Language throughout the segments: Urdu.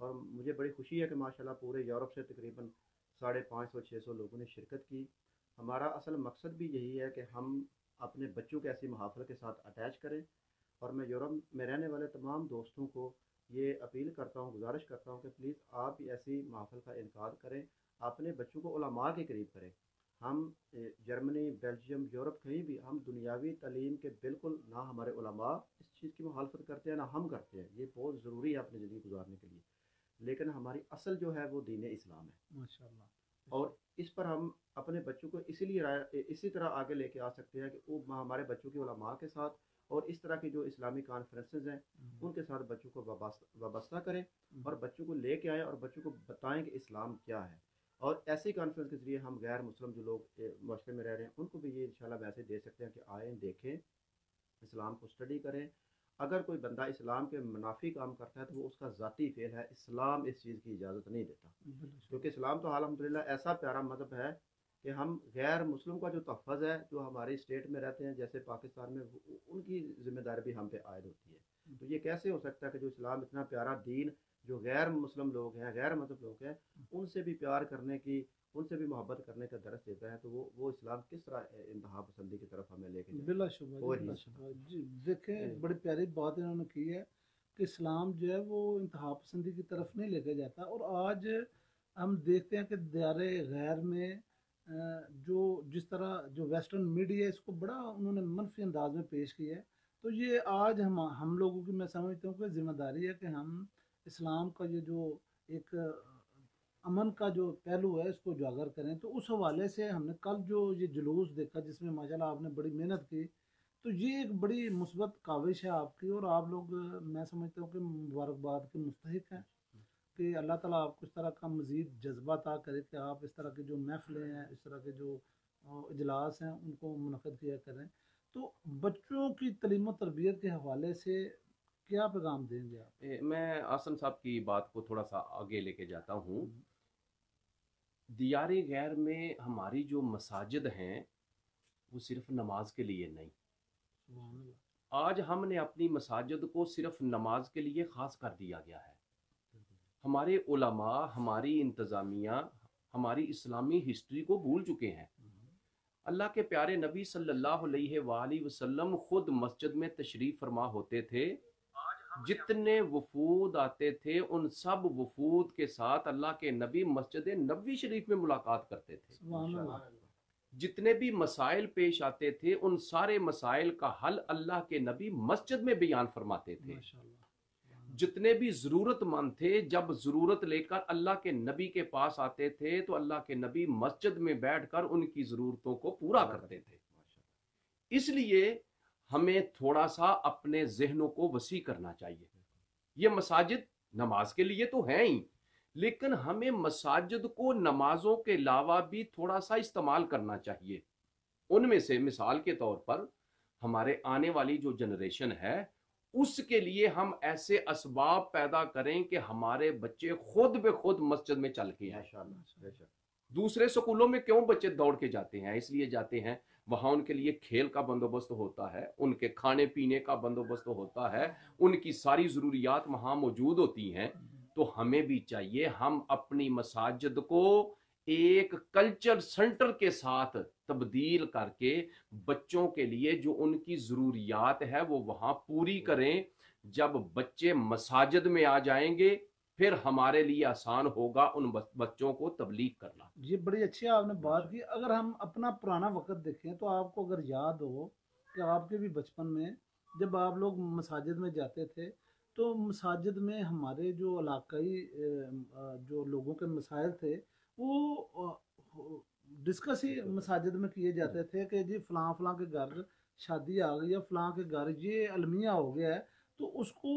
اور مجھے بڑی خوشی ہے کہ ماشاءاللہ پورے یورپ سے تقریباً 550-600 لوگوں نے شرکت کی۔ ہمارا اصل مقصد بھی یہی ہے کہ ہم اپنے بچوں کو ایسی محافل کے ساتھ اٹیچ کریں، اور میں یورپ میں رہنے والے تمام دوستوں کو یہ اپیل کرتا ہوں، گزارش کرتا ہوں کہ پلیز آپ بھی ایسی محافل کا انعقاد کریں، اپنے بچوں کو علماء کے قریب کریں۔ ہم جرمنی، بیلجیم، یورپ کہیں بھی ہم دنیاوی تعلیم کے بالکل نہ ہمارے علماء اس چیز کی مخالفت کرتے ہیں نہ ہم کرتے ہیں، یہ بہت ضروری ہے اپنی زندگی گزارنے کے لیے، لیکن ہماری اصل جو ہے وہ دین اسلام ہے، ماشاءاللہ۔ اور اس پر ہم اپنے بچوں کو اسی لیے اسی طرح آگے لے کے آ سکتے ہیں کہ وہ ہمارے بچوں کی علماء کے ساتھ اور اس طرح کی جو اسلامی کانفرنسز ہیں ان کے ساتھ بچوں کو وابستہ کریں، اور بچوں کو لے کے آئیں اور بچوں کو بتائیں کہ اسلام کیا ہے، اور ایسی کانفرنس کے ذریعے ہم غیر مسلم جو لوگ معاشرے میں رہ رہے ہیں ان کو بھی یہ انشاءاللہ میسیج دے سکتے ہیں کہ آئیں، دیکھیں، اسلام کو اسٹڈی کریں۔ اگر کوئی بندہ اسلام کے منافی کام کرتا ہے تو وہ اس کا ذاتی فعل ہے، اسلام اس چیز کی اجازت نہیں دیتا، کیونکہ اسلام تو الحمدللہ ایسا پیارا مذہب ہے کہ ہم غیر مسلم کا جو تحفظ ہے، جو ہماری اسٹیٹ میں رہتے ہیں جیسے پاکستان میں، ان کی ذمہ داری بھی ہم پہ عائد ہوتی ہے۔ تو یہ کیسے ہو سکتا ہے کہ جو اسلام اتنا پیارا دین، جو غیر مسلم لوگ ہیں، غیر مذہب لوگ ہیں، ان سے بھی پیار کرنے کی، ان سے بھی محبت کرنے کا درس دیتا ہے، تو وہ اسلام کس طرح انتہا پسندی کی طرف ہمیں لے کے جائے بلا گا؟ شبہ اور جی، بلا ہی شبہ جی، دیکھیں بڑی پیاری بات انہوں نے کی ہے کہ اسلام جو ہے وہ انتہا پسندی کی طرف نہیں لے کے جاتا، اور آج ہم دیکھتے ہیں کہ دیار غیر میں جو جس طرح جو ویسٹرن میڈیا ہے اس کو بڑا انہوں نے منفی انداز میں پیش کیا ہے، تو یہ آج ہم لوگوں کی میں سمجھتا ہوں کہ ذمہ داری ہے کہ ہم اسلام کا یہ جو ایک امن کا جو پہلو ہے اس کو اجاگر کریں۔ تو اس حوالے سے ہم نے کل جو یہ جلوس دیکھا جس میں ماشاءاللہ آپ نے بڑی محنت کی، تو یہ ایک بڑی مثبت کاوش ہے آپ کی، اور آپ لوگ میں سمجھتا ہوں کہ مبارکباد کے مستحق ہیں کہ اللہ تعالیٰ آپ کو اس طرح کا مزید جذبہ عطا کرے کہ آپ اس طرح کی جو محفلیں ہیں، اس طرح کے جو اجلاس ہیں ان کو منعقد کیا کریں۔ تو بچوں کی تعلیم و تربیت کے حوالے سے کیا پیغام دیں گے آپ؟ میں آسم صاحب کی بات کو تھوڑا سا آگے لے کے جاتا ہوں۔ دیار غیر میں ہماری جو مساجد ہیں وہ صرف نماز کے لیے نہیں، سبحان اللہ۔ آج ہم نے اپنی مساجد کو صرف نماز کے لیے خاص کر دیا گیا ہے۔ ہمارے علماء، ہماری انتظامیہ، ہماری اسلامی ہسٹری کو بھول چکے ہیں۔ اللہ کے پیارے نبی صلی اللہ علیہ وآلہ وسلم خود مسجد میں تشریف فرما ہوتے تھے، جتنے وفود آتے تھے ان سب وفود کے ساتھ اللہ کے نبی مسجد نبوی شریف میں ملاقات کرتے تھے۔ سبحان اللہ۔ جتنے بھی مسائل پیش آتے تھے ان سارے مسائل کا حل اللہ کے نبی مسجد میں بیان فرماتے تھے۔ ماشاءاللہ۔ جتنے بھی ضرورت مند تھے جب ضرورت لے کر اللہ کے نبی کے پاس آتے تھے تو اللہ کے نبی مسجد میں بیٹھ کر ان کی ضرورتوں کو پورا کرتے تھے۔ اس لیے ہمیں تھوڑا سا اپنے ذہنوں کو وسیع کرنا چاہیے۔ یہ مساجد نماز کے لیے تو ہیں ہی، لیکن ہمیں مساجد کو نمازوں کے علاوہ بھی تھوڑا سا استعمال کرنا چاہیے۔ ان میں سے مثال کے طور پر ہمارے آنے والی جو جنریشن ہے اس کے لیے ہم ایسے اسباب پیدا کریں کہ ہمارے بچے خود بے خود مسجد میں چل کے آئیں۔ دوسرے سکولوں میں کیوں بچے دوڑ کے جاتے ہیں؟ اس لیے جاتے ہیں وہاں ان کے لیے کھیل کا بندوبست ہوتا ہے، ان کے کھانے پینے کا بندوبست ہوتا ہے، ان کی ساری ضروریات وہاں موجود ہوتی ہیں۔ تو ہمیں بھی چاہیے ہم اپنی مساجد کو ایک کلچر سنٹر کے ساتھ تبدیل کر کے بچوں کے لیے جو ان کی ضروریات ہے وہ وہاں پوری کریں۔ جب بچے مساجد میں آ جائیں گے پھر ہمارے لیے آسان ہوگا ان بچوں کو تبلیغ کرنا۔ یہ بڑی اچھی آپ نے بات کی۔ اگر ہم اپنا پرانا وقت دیکھیں تو آپ کو اگر یاد ہو کہ آپ کے بھی بچپن میں جب آپ لوگ مساجد میں جاتے تھے تو مساجد میں ہمارے جو علاقائی جو لوگوں کے مسائل تھے وہ ڈسکس ہی مساجد میں کیے جاتے تھے کہ جی فلاں فلاں کے گھر شادی آ گئی ہے، فلاں کے گھر یہ المیہ ہو گیا ہے، تو اس کو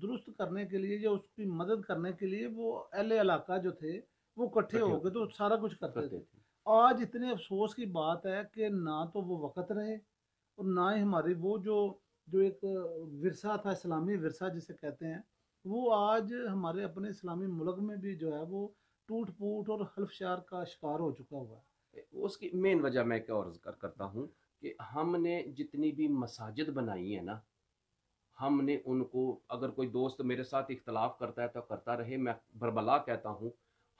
درست کرنے کے لیے یا اس کی مدد کرنے کے لیے وہ اہل علاقہ جو تھے وہ اکٹھے ہو کے تو سارا کچھ کرتے تھے۔ آج اتنے افسوس کی بات ہے کہ نہ تو وہ وقت رہے اور نہ ہی ہماری وہ جو ایک ورثہ تھا، اسلامی ورثہ جسے کہتے ہیں، وہ آج ہمارے اپنے اسلامی ملک میں بھی جو ہے وہ ٹوٹ پوٹ اور حلف شار کا شکار ہو چکا ہوا ہے۔ اس کی مین وجہ میں کیا اور ذکر کرتا ہوں کہ ہم نے جتنی بھی مساجد بنائی ہیں نا، ہم نے ان کو، اگر کوئی دوست میرے ساتھ اختلاف کرتا ہے تو کرتا رہے، میں بربلا کہتا ہوں،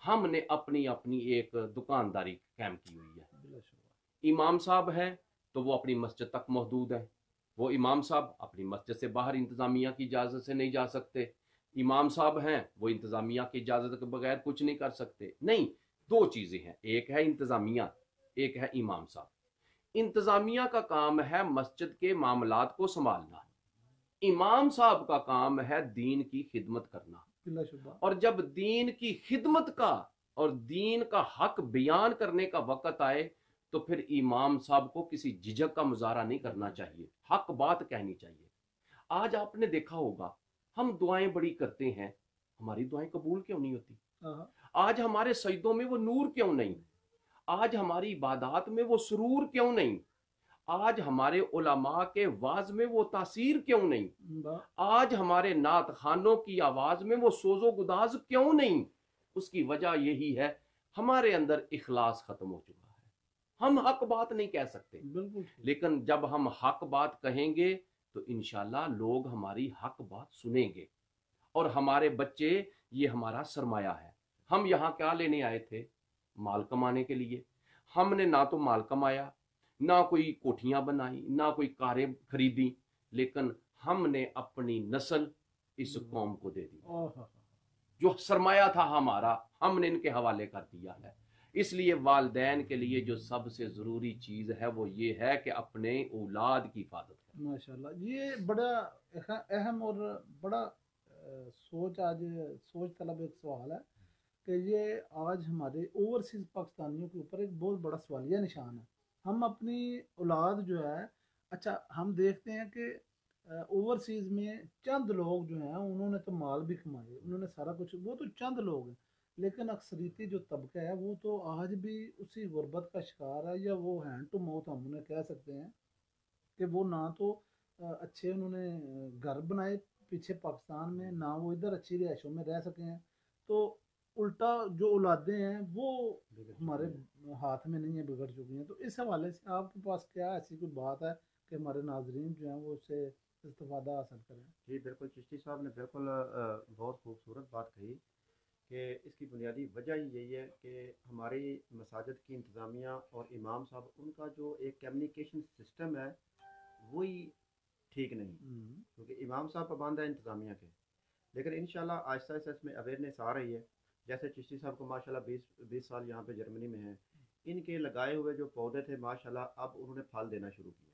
ہم نے اپنی اپنی ایک دکانداری قائم کی ہوئی ہے۔ بلا شبہ۔ امام صاحب ہیں تو وہ اپنی مسجد تک محدود ہیں، وہ امام صاحب اپنی مسجد سے باہر انتظامیہ کی اجازت سے نہیں جا سکتے۔ امام صاحب ہیں وہ انتظامیہ کی اجازت کے بغیر کچھ نہیں کر سکتے۔ نہیں، دو چیزیں ہیں، ایک ہے انتظامیہ، ایک ہے امام صاحب۔ انتظامیہ کا کام ہے مسجد کے معاملات کو سنبھالنا، امام صاحب کا کام ہے دین کی خدمت کرنا۔ بلا شبہ۔ اور جب دین کی خدمت کا اور دین کا حق بیان کرنے کا وقت آئے تو پھر امام صاحب کو کسی جھجک کا مظاہرہ نہیں کرنا چاہیے، حق بات کہنی چاہیے۔ آج آپ نے دیکھا ہوگا ہم دعائیں بڑی کرتے ہیں، ہماری دعائیں قبول کیوں نہیں ہوتی؟ ہاں، آج ہمارے سجدوں میں وہ نور کیوں نہیں؟ آج ہماری عبادات میں وہ سرور کیوں نہیں؟ آج ہمارے علماء کے واعظ میں وہ تاثیر کیوں نہیں؟ آج ہمارے نعت خوانوں کی آواز میں وہ سوز و گداز کیوں نہیں؟ اس کی وجہ یہی ہے ہمارے اندر اخلاص ختم ہو چکا ہے، ہم حق بات نہیں کہہ سکتے۔ بالکل ٹھیک۔ لیکن جب ہم حق بات کہیں گے تو انشاءاللہ لوگ ہماری حق بات سنیں گے، اور ہمارے بچے یہ ہمارا سرمایہ ہے۔ ہم یہاں کیا لینے آئے تھے؟ مال کمانے کے لیے۔ ہم نے نہ تو مال کمایا، نہ کوئی کوٹھیاں بنائی، نہ کوئی کاریں خریدی، لیکن ہم نے اپنی نسل اس قوم کو دے دی۔ جو سرمایہ تھا ہمارا ہم نے ان کے حوالے کر دیا ہے۔ اس لیے والدین کے لیے جو سب سے ضروری چیز ہے وہ یہ ہے کہ اپنے اولاد کی حفاظت کریں۔ ماشاءاللہ، یہ بڑا اہم اور بڑا سوچ طلب ایک سوال ہے کہ یہ آج ہمارے اوورسیز پاکستانیوں کے اوپر ایک بہت بڑا سوالیہ نشان ہے۔ ہم اپنی اولاد جو ہے، اچھا ہم دیکھتے ہیں کہ اوورسیز میں چند لوگ جو ہیں انہوں نے تو مال بھی کمائے، انہوں نے سارا کچھ، وہ تو چند لوگ ہیں، لیکن اکثریتی جو طبقہ ہے وہ تو آج بھی اسی غربت کا شکار ہے، یا وہ ہینڈ ٹو ماؤتھ ہم انہیں کہہ سکتے ہیں کہ وہ نہ تو اچھے انہوں نے گھر بنائے پیچھے پاکستان میں، نہ وہ ادھر اچھی رہائشوں میں رہ سکے ہیں، تو الٹا جو اولادیں ہیں وہ ہمارے ہاتھ میں نہیں ہیں، بگڑ چکی ہیں۔ تو اس حوالے سے آپ کے پاس کیا ایسی کوئی بات ہے کہ ہمارے ناظرین جو ہیں وہ اس سے استفادہ حاصل کریں؟ جی بالکل، چشتی صاحب نے بالکل بہت خوبصورت بات کہی کہ اس کی بنیادی وجہ ہی یہی ہے کہ ہماری مساجد کی انتظامیہ اور امام صاحب ان کا جو ایک کمیونیکیشن سسٹم ہے وہی ٹھیک نہیں، کیونکہ امام صاحب پابند ہے انتظامیہ کے، لیکن انشاءاللہ آہستہ آہستہ اس میں اویئرنیس آ رہی ہے۔ جیسے چشتی صاحب کو ماشاءاللہ 20 سال یہاں پہ جرمنی میں ہیں، ان کے لگائے ہوئے جو پودے تھے ماشاءاللہ اب انہوں نے پھل دینا شروع کیے،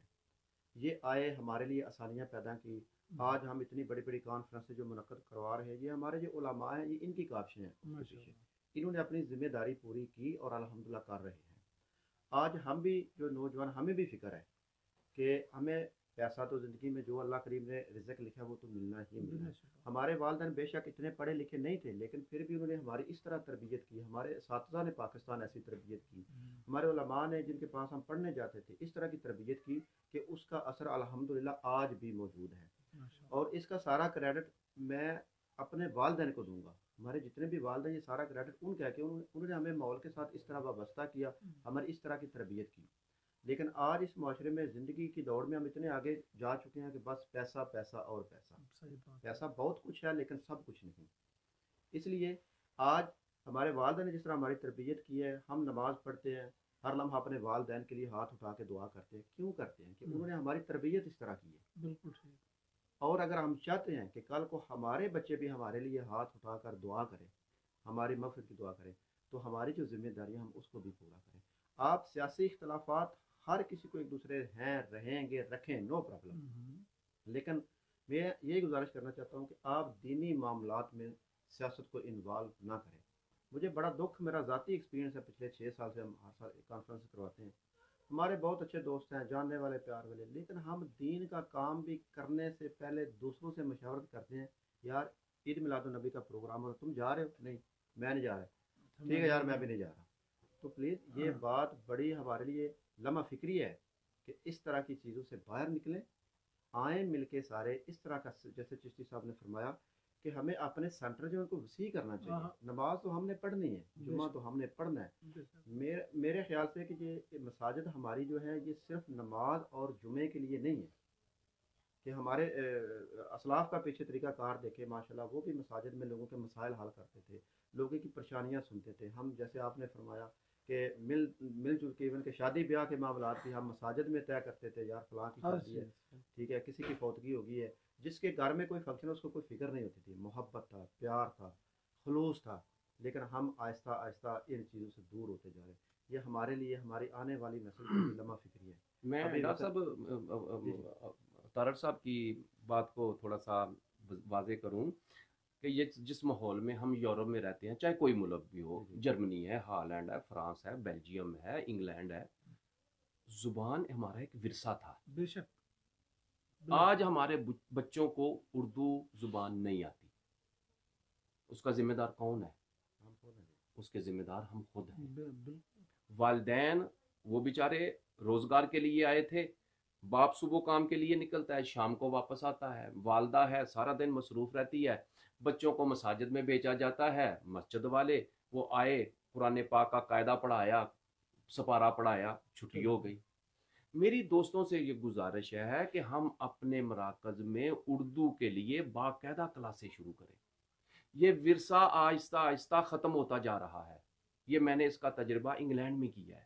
یہ آئے ہمارے لیے آسانیاں پیدا کی۔ آج ہم اتنی بڑی بڑی کانفرنسیں جو منعقد کروا رہے ہیں، یہ ہمارے جو علماء ہیں یہ ان کی کاوشیں ہیں اس کے پیچھے، انہوں نے اپنی ذمہ داری پوری کی اور الحمدللہ کر رہے ہیں۔ آج ہم بھی جو نوجوان، ہمیں بھی فکر ہے کہ ہمیں پیسہ تو زندگی میں جو اللہ کریم نے رزق لکھا وہ تو ملنا ہی ملنا ہے۔ ہمارے والدین بے شک اتنے پڑھے لکھے نہیں تھے، لیکن پھر بھی انہوں نے ہماری اس طرح تربیت کی، ہمارے اساتذہ نے پاکستان ایسی تربیت کی، ہمارے علماء نے جن کے پاس ہم پڑھنے جاتے تھے اس طرح کی تربیت کی کہ اس کا اثر الحمدللہ آج بھی موجود ہے۔ اور اس کا سارا کریڈٹ میں اپنے والدین کو دوں گا، ہمارے جتنے بھی والدین، یہ سارا کریڈٹ ان کا ہے کہ انہوں نے ہمیں ماحول کے ساتھ اس طرح وابستہ کیا، ہماری اس طرح کی تربیت کی۔ لیکن آج اس معاشرے میں زندگی کی دوڑ میں ہم اتنے آگے جا چکے ہیں کہ بس پیسہ پیسہ اور پیسہ، پیسہ بہت کچھ ہے لیکن سب کچھ نہیں۔ اس لیے آج ہمارے والدین نے جس طرح ہماری تربیت کی ہے، ہم نماز پڑھتے ہیں، ہر لمحہ اپنے والدین کے لیے ہاتھ اٹھا کے دعا کرتے ہیں، کیوں کرتے ہیں؟ کہ انہوں نے ہماری تربیت اس طرح کی ہے۔ بالکل ٹھیک۔ اور اگر ہم چاہتے ہیں کہ کل کو ہمارے بچے بھی ہمارے لیے ہاتھ اٹھا کر دعا کریں، ہماری مغفرت کی دعا کریں، تو ہماری جو ذمہ داری ہے ہم اس کو بھی پورا کریں۔ آپ سیاسی اختلافات ہر کسی کو ایک دوسرے ہیں، رہیں گے، رکھیں، نو پرابلم، لیکن میں یہ گزارش کرنا چاہتا ہوں کہ آپ دینی معاملات میں سیاست کو انوالو نہ کریں۔ مجھے بڑا دکھ، میرا ذاتی ایکسپیرینس ہے، پچھلے 6 سال سے ہم ہر سال کانفرنس کرواتے ہیں، ہمارے بہت اچھے دوست ہیں، جاننے والے، پیار والے، لیکن ہم دین کا کام بھی کرنے سے پہلے دوسروں سے مشاورت کرتے ہیں، یار عید میلاد النبی کا پروگرام ہو، تم جا رہے ہو؟ نہیں میں نہیں جا رہا۔ ٹھیک ہے یار میں بھی نہیں جا رہا۔ تو پلیز یہ بات بڑی ہمارے لیے لمحہ فکری ہے کہ اس طرح کی چیزوں سے باہر نکلیں، آئیں مل کے سارے اس طرح کا، جیسے چشتی صاحب نے فرمایا کہ ہمیں اپنے سینٹر جو ان کو وسیع کرنا چاہیے۔ نماز تو ہم نے پڑھنی ہے، جمعہ تو ہم نے پڑھنا ہے۔ میرے خیال سے کہ یہ مساجد ہماری جو ہے یہ صرف نماز اور جمعے کے لیے نہیں ہے، کہ ہمارے اسلاف کا پیچھے طریقہ کار دیکھے ماشاءاللہ، وہ بھی مساجد میں لوگوں کے مسائل حل کرتے تھے، لوگوں کی پریشانیاں سنتے تھے. ہم جیسے آپ نے فرمایا کہ مل جل کے ایون کہ شادی بیاہ کے معاملات بھی ہم مساجد میں طے کرتے تھے، یار فلاں کی ہر شادی ہے، چیز ٹھیک ہے، کسی کی فوتگی ہوگی ہے، جس کے گھر میں کوئی فنکشن ہے اس کو کوئی فکر نہیں ہوتی تھی، محبت تھا، پیار تھا، خلوص تھا. لیکن ہم آہستہ آہستہ ان چیزوں سے دور ہوتے جا رہے ہیں. یہ ہمارے لیے ہماری آنے والی نسل کے لیے لمحہ فکری ہے. میں ابھی ڈاکٹر وقت صاحب جی جی طارق صاحب کی بات کو تھوڑا سا واضح کروں کہ یہ جس ماحول میں ہم یورپ میں رہتے ہیں، چاہے کوئی ملک بھی ہو، جی جی جرمنی ہے، ہالینڈ ہے، فرانس ہے، بیلجیم ہے، انگلینڈ ہے، زبان ہمارا ایک ورثہ تھا. بے شک. آج ہمارے بچوں کو اردو زبان نہیں آتی. اس کا ذمہ دار کون ہے؟ ہم کون ہیں؟ اس کے ذمہ دار ہم خود ہیں. بالکل. والدین وہ بیچارے روزگار کے لیے آئے تھے، باپ صبح کام کے لیے نکلتا ہے، شام کو واپس آتا ہے، والدہ ہے سارا دن مصروف رہتی ہے، بچوں کو مساجد میں بھیجا جاتا ہے، مسجد والے وہ آئے، قرآن پاک کا قاعدہ پڑھایا، سپارہ پڑھایا، چھٹی ہو گئی. میری دوستوں سے یہ گزارش ہے کہ ہم اپنے مراکز میں اردو کے لیے باقاعدہ کلاسیں شروع کریں. یہ ورثہ آہستہ آہستہ ختم ہوتا جا رہا ہے. یہ میں نے اس کا تجربہ انگلینڈ میں کیا ہے.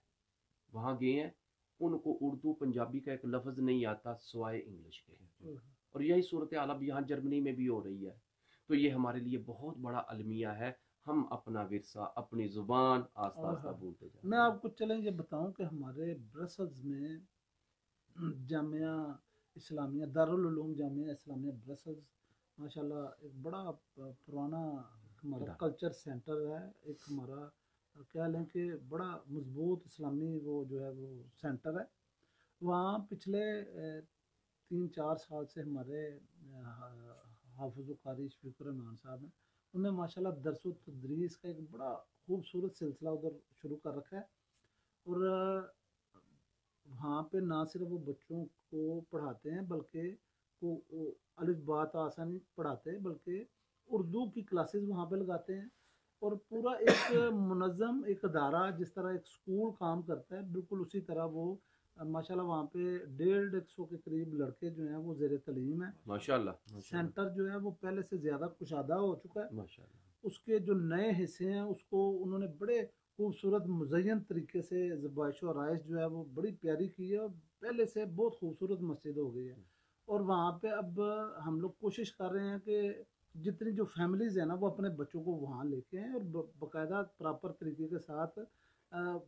وہاں گئے ہیں، ان کو اردو پنجابی کا ایک لفظ نہیں آتا سوائے انگلش کے. اور یہی صورتحال اب یہاں جرمنی میں بھی ہو رہی ہے. تو یہ ہمارے لیے بہت بڑا المیہ ہے. ہم اپنا ورثہ، اپنی زبان آہستہ آہستہ بھولتے جا رہے میں ہیں. آپ کو چلیں یہ بتاؤں کہ ہمارے برسلز میں جامعہ اسلامیہ دارالعلوم جامعہ اسلامیہ برسلز ماشاءاللہ ایک بڑا پرانا ہمارا ادارہ. کلچر سینٹر ہے. ایک ہمارا کہہ لیں کہ بڑا مضبوط اسلامی وہ جو ہے وہ سینٹر ہے. وہاں پچھلے 3-4 سال سے ہمارے حافظ و قاری شفیق الرحمان صاحب ہیں، انہوں نے ماشاءاللہ درس و تدریس کا ایک بڑا خوبصورت سلسلہ ادھر شروع کر رکھا ہے. اور وہاں پہ نہ صرف وہ بچوں کو پڑھاتے ہیں بلکہ وہ الف با تا آسانی پڑھاتے ہیں، بلکہ اردو کی کلاسز وہاں پہ لگاتے ہیں. اور پورا ایک منظم ایک ادارہ جس طرح ایک اسکول کام کرتا ہے بالکل اسی طرح وہ ماشاءاللہ وہاں پہ 150 کے قریب لڑکے جو ہیں وہ زیر تعلیم ہیں. ماشاءاللہ سینٹر جو ہے وہ پہلے سے زیادہ کشادہ ہو چکا ہے. ماشاءاللہ. اس کے جو نئے حصے ہیں اس کو انہوں نے بڑے خوبصورت مزین طریقے سے زبائش و آرائش جو ہے وہ بڑی پیاری کی ہے، اور پہلے سے بہت خوبصورت مسجد ہو گئی ہے. اور وہاں پہ اب ہم لوگ کوشش کر رہے ہیں کہ جتنی جو فیملیز ہیں نا وہ اپنے بچوں کو وہاں لے کے آئیں اور باقاعدہ پراپر طریقے کے ساتھ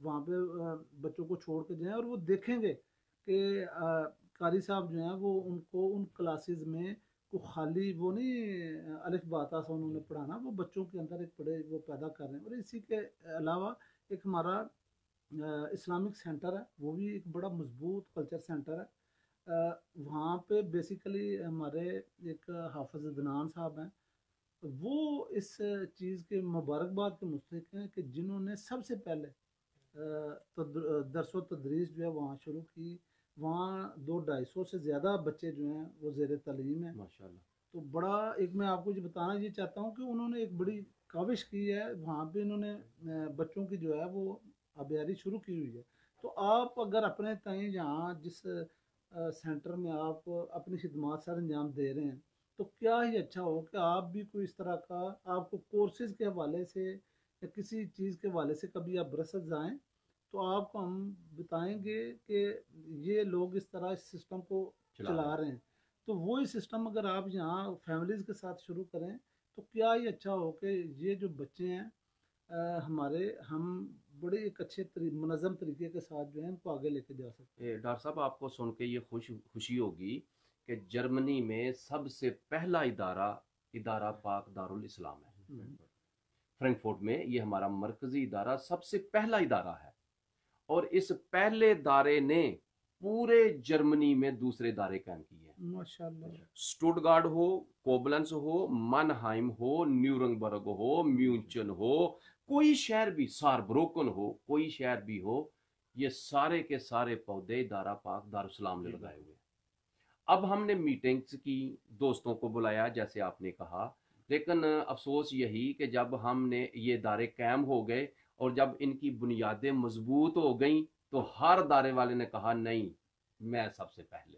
وہاں پہ بچوں کو چھوڑ کے جائیں، اور وہ دیکھیں گے کہ قاری صاحب جو ہیں وہ ان کو ان کلاسز میں کو خالی وہ نہیں الف با تا سا انہوں نے پڑھانا، وہ بچوں کے اندر ایک بڑے وہ پیدا کر رہے ہیں. اور اسی کے علاوہ ایک ہمارا اسلامک سینٹر ہے، وہ بھی ایک بڑا مضبوط کلچر سینٹر ہے. وہاں پہ بیسیکلی ہمارے ایک حافظ عدنان صاحب ہیں، وہ اس چیز کے مبارکباد کے مستحق ہیں کہ جنہوں نے سب سے پہلے درس و تدریس جو ہے وہاں شروع کی. وہاں 200-250 سے زیادہ بچے جو ہیں وہ زیر تعلیم ہیں. ماشاءاللہ. تو بڑا ایک میں آپ کو بتانا یہ چاہتا ہوں کہ انہوں نے ایک بڑی کاوش کی ہے. وہاں پہ انہوں نے بچوں کی جو ہے وہ آبیاری شروع کی ہوئی ہے. تو آپ اگر اپنے تئیں یہاں جس سینٹر میں آپ اپنی خدمات سر انجام دے رہے ہیں تو کیا ہی اچھا ہو کہ آپ بھی کوئی اس طرح کا آپ کو کورسز کے حوالے سے یا کسی چیز کے حوالے سے کبھی آپ برسلز آئیں تو آپ کو ہم بتائیں گے کہ یہ لوگ اس طرح اس سسٹم کو چلا رہے ہیں. تو وہی سسٹم اگر آپ یہاں فیملیز کے ساتھ شروع کریں تو کیا ہی اچھا ہو کہ یہ جو بچے ہیں ہمارے ہم بڑے ایک اچھے منظم طریقے کے ساتھ جو ہے ان کو آگے لے کے جا سکتے ہیں. ڈاکٹر صاحب آپ کو سن کے یہ خوشی ہوگی کہ جرمنی میں سب سے پہلا ادارہ پاک دارالاسلام ہے. فرینکفورٹ میں یہ ہمارا مرکزی ادارہ سب سے پہلا ادارہ ہے، اور اس پہلے ادارے نے پورے جرمنی میں دوسرے ادارے قائم کیے ہیں. ماشاءاللہ. اسٹوٹگارڈ ہو، کوبلنس ہو، منہائم ہو، نیورنبرگ ہو، میونچن ہو، کوئی شہر بھی، ساربروکن ہو، کوئی شہر بھی ہو، یہ سارے کے سارے پودے ادارہ پاک دارالاسلام نے لگائے ہوئے ہیں. اب ہم نے میٹنگز کی، دوستوں کو بلایا جیسے آپ نے کہا، لیکن افسوس یہی کہ جب ہم نے یہ ادارے قائم ہو گئے اور جب ان کی بنیادیں مضبوط ہو گئیں تو ہر ادارے والے نے کہا نہیں میں سب سے پہلے.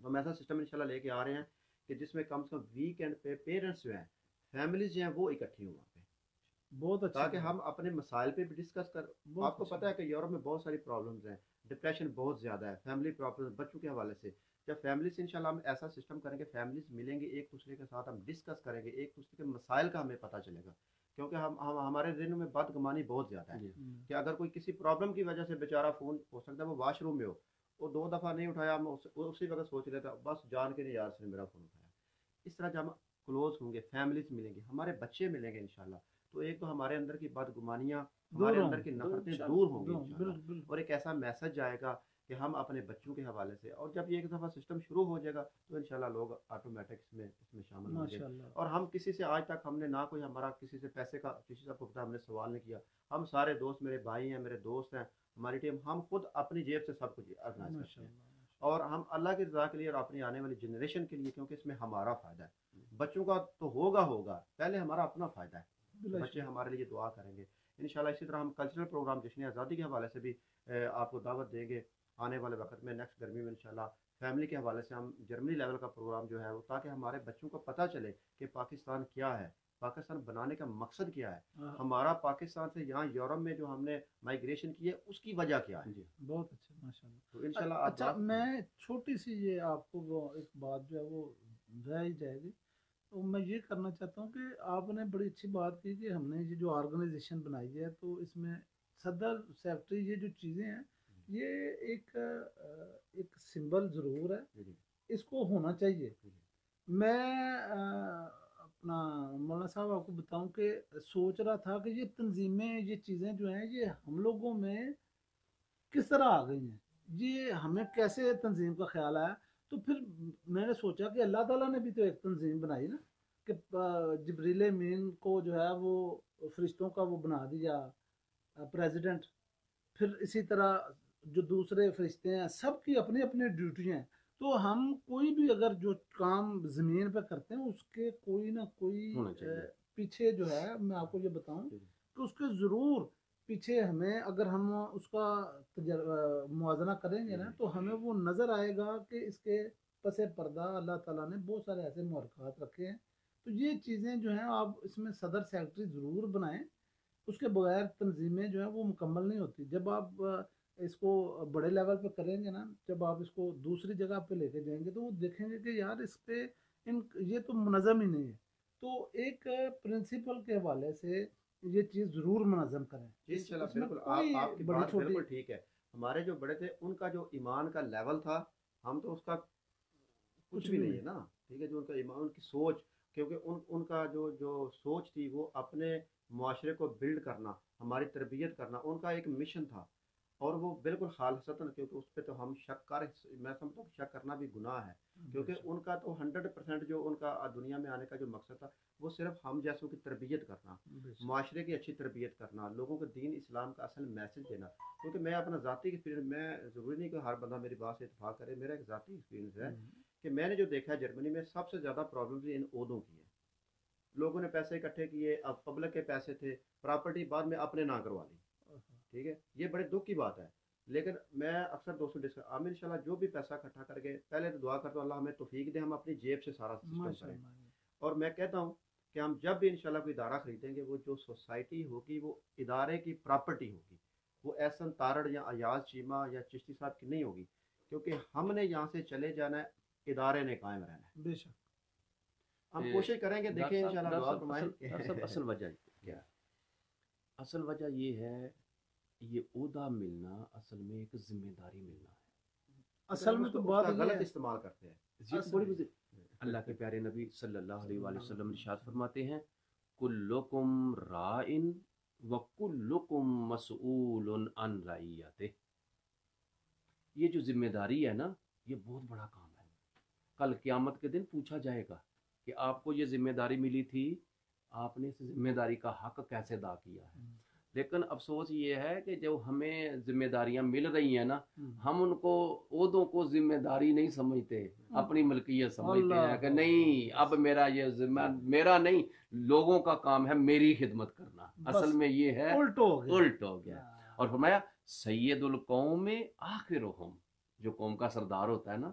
تو ہم ایسا سسٹم انشاءاللہ لے کے آ رہے ہیں کہ جس میں کم سے کم ویکینڈ پہ پیرنٹس جو ہیں فیملیز جو ہیں وہ اکٹھی ہوں وہاں پہ، بہت اچھا، تاکہ ہم اپنے مسائل پہ بھی ڈسکس کر. آپ کو پتہ ہے کہ یورپ میں بہت ساری پرابلمز ہیں، ڈپریشن بہت زیادہ ہے، فیملی پرابلم بچوں کے حوالے سے. جب فیملی سے انشاءاللہ ہم ایسا سسٹم کریں گے، فیملیز ملیں گے ایک دوسرے کے ساتھ، ہم ڈسکس کریں گے، ایک دوسرے کے مسائل کا ہمیں پتہ چلے گا. کیونکہ ہم ہمارے ذہن میں بدگمانی بہت زیادہ ہے کہ اگر کوئی کسی پرابلم کی وجہ سے بیچارہ فون ہو سکتا ہے وہ واش روم میں ہو، وہ 2 دفعہ نہیں اٹھایا، ہم اسی وقت سوچ لیتا بس جان کے نہیں یار سے میرا فون اٹھایا. اس طرح جب ہم کلوز ہوں گے، فیملیز ملیں گے، ہمارے بچے ملیں گے انشاءاللہ، تو ایک تو ہمارے اندر کی بدگمانیاں، ہمارے اندر کی نفرتیں دور ہوں گی انشاءاللہ، اور ایک ایسا میسج جائے گا کہ ہم اپنے بچوں کے حوالے سے. اور جب یہ ایک دفعہ سسٹم شروع ہو جائے گا تو انشاءاللہ لوگ آٹومیٹک اس میں شامل ہوں گے. اور ہم کسی سے آج تک ہم نے نہ کوئی ہمارا کسی سے پیسے کا کسی سے ہم نے سوال نہیں کیا. ہم سارے دوست میرے بھائی ہیں، میرے دوست ہیں، ہماری ٹیم، ہم خود اپنی جیب سے سب کچھ آرگنائز کرتے ہیں. اور ہم اللہ کی رضا کے لیے اور اپنی آنے والی جنریشن کے لیے، کیونکہ اس میں ہمارا فائدہ ہے. بچوں کا تو ہوگا، پہلے ہمارا اپنا فائدہ ہے. بچے ہمارے لیے دعا کریں گے انشاءاللہ. اسی طرح ہم کلچرل پروگرام جشن آزادی کے حوالے سے بھی آپ کو دعوت دیں گے آنے والے وقت میں، نیکسٹ گرمی میں انشاءاللہ. فیملی کے حوالے سے ہم جرمنی لیول کا پروگرام جو ہے وہ، تاکہ ہمارے بچوں کو پتہ چلے کہ پاکستان کیا ہے، پاکستان بنانے کا مقصد کیا ہے، ہمارا پاکستان سے یہاں یورپ میں جو ہم نے مائگریشن کی ہے اس کی وجہ کیا ہے. بہت اچھا، ماشاءاللہ. تو انشاءاللہ اچھا، میں چھوٹی سی یہ آپ کو وہ ایک بات جو ہے وہ رہ ہی جائے گی، تو میں یہ کرنا چاہتا ہوں کہ آپ نے بڑی اچھی بات کی کہ ہم نے یہ جو آرگنائزیشن بنائی ہے تو اس میں صدر سیکرٹری یہ جو چیزیں ہیں یہ ایک سمبل ضرور ہے، اس کو ہونا چاہیے. میں اپنا مولانا صاحب آپ کو بتاؤں کہ سوچ رہا تھا کہ یہ تنظیمیں، یہ چیزیں جو ہیں یہ ہم لوگوں میں کس طرح آ گئی ہیں، یہ ہمیں کیسے تنظیم کا خیال آیا. تو پھر میں نے سوچا کہ اللہ تعالیٰ نے بھی تو ایک تنظیم بنائی نا، کہ جبریل امین کو جو ہے وہ فرشتوں کا وہ بنا دیا پریزیڈنٹ. پھر اسی طرح جو دوسرے فرشتے ہیں سب کی اپنی اپنی ڈیوٹی ہیں. تو ہم کوئی بھی اگر جو کام زمین پہ کرتے ہیں اس کے کوئی نہ کوئی پیچھے جو ہے، میں آپ کو یہ بتاؤں کہ اس کے ضرور پیچھے ہمیں، اگر ہم اس کا موازنہ کریں گے نا تو ہمیں وہ نظر آئے گا کہ اس کے پس پردہ اللہ تعالیٰ نے بہت سارے ایسے محرکات رکھے ہیں. تو یہ چیزیں جو ہیں آپ اس میں صدر سیکرٹری ضرور بنائیں، اس کے بغیر تنظیمیں جو ہیں وہ مکمل نہیں ہوتی. جب آپ اس کو بڑے لیول پہ کریں گے نا، جب آپ اس کو دوسری جگہ پہ لے کے جائیں گے تو وہ دیکھیں گے کہ یار اس پہ یہ تو منظم ہی نہیں ہے. تو ایک پرنسپل کے حوالے سے یہ چیز ضرور منظم کریں. بالکل آپ کی بات بالکل ٹھیک ہے. ہمارے جو بڑے تھے ان کا جو ایمان کا لیول تھا، ہم تو اس کا کچھ بھی نہیں ہے نا. ٹھیک ہے، جو ان کا ایمان، ان کی سوچ، کیونکہ ان کا جو سوچ تھی وہ اپنے معاشرے کو بلڈ کرنا، ہماری تربیت کرنا، ان کا ایک مشن تھا. اور وہ بالکل خالصتاً، کیونکہ اس پہ تو ہم میں سمجھتا ہوں شک کرنا بھی گناہ ہے، کیونکہ ان کا تو 100% جو ان کا دنیا میں آنے کا جو مقصد تھا وہ صرف ہم جیسوں کی تربیت کرنا، معاشرے کی اچھی تربیت کرنا، لوگوں کو دین اسلام کا اصل میسج دینا. کیونکہ میں اپنا ذاتی ایکسپیرینس، میں ضروری نہیں کہ ہر بندہ میری بات سے اتفاق کرے، میرا ایک ذاتی ایکسپیرینس ہے کہ میں نے جو دیکھا ہے جرمنی میں سب سے زیادہ پرابلمز ان عہدوں کی ہیں. لوگوں نے پیسے اکٹھے کیے، اب پبلک کے پیسے تھے، پراپرٹی بعد میں اپنے نام کروا لی. ٹھیک ہے، یہ بڑے دکھ کی بات ہے. لیکن میں اکثر دوستوں ڈسکس، ہم انشاءاللہ جو بھی پیسہ اکٹھا کر کے پہلے تو دعا کرتا ہوں اللہ ہمیں توفیق دے، ہم اپنی جیب سے سارا سسٹم کریں. اور میں کہتا ہوں کہ ہم جب بھی انشاءاللہ کوئی ادارہ خریدیں گے، وہ جو سوسائٹی ہوگی وہ ادارے کی پراپرٹی ہوگی، وہ احسن تارڑ یا ایاز چیمہ یا چشتی صاحب کی نہیں ہوگی. کیونکہ ہم نے یہاں سے چلے جانا ہے، ادارے نے قائم رہنا ہے. بے شک ہم کوشش کریں گے، دیکھیں انشاءاللہ دعا فرمائیں. اصل وجہ کیا ہے؟ اصل وجہ یہ ہے، یہ عہدہ ملنا اصل میں ایک ذمہ داری ملنا ہے. اصل میں تو بات غلط استعمال کرتے ہیں. اللہ کے پیارے نبی صلی اللہ علیہ وآلہ وسلم ارشاد فرماتے ہیں، کلکم راعٍ وکلکم مسئول عن رعیتہ. یہ جو ذمہ داری ہے نا، یہ بہت بڑا کام ہے. کل قیامت کے دن پوچھا جائے گا کہ آپ کو یہ ذمہ داری ملی تھی، آپ نے اس ذمہ داری کا حق کیسے ادا کیا ہے. لیکن افسوس یہ ہے کہ جو ہمیں ذمہ داریاں مل رہی ہیں نا، ہم ان کو عہدوں کو ذمہ داری نہیں سمجھتے، اپنی ملکیت سمجھتے ہیں کہ نہیں اب میرا یہ ذمہ، میرا نہیں، لوگوں کا کام ہے میری خدمت کرنا. اصل میں یہ ہے الٹ ہو گیا. اور فرمایا سید القوم آخرہم، جو قوم کا سردار ہوتا ہے نا،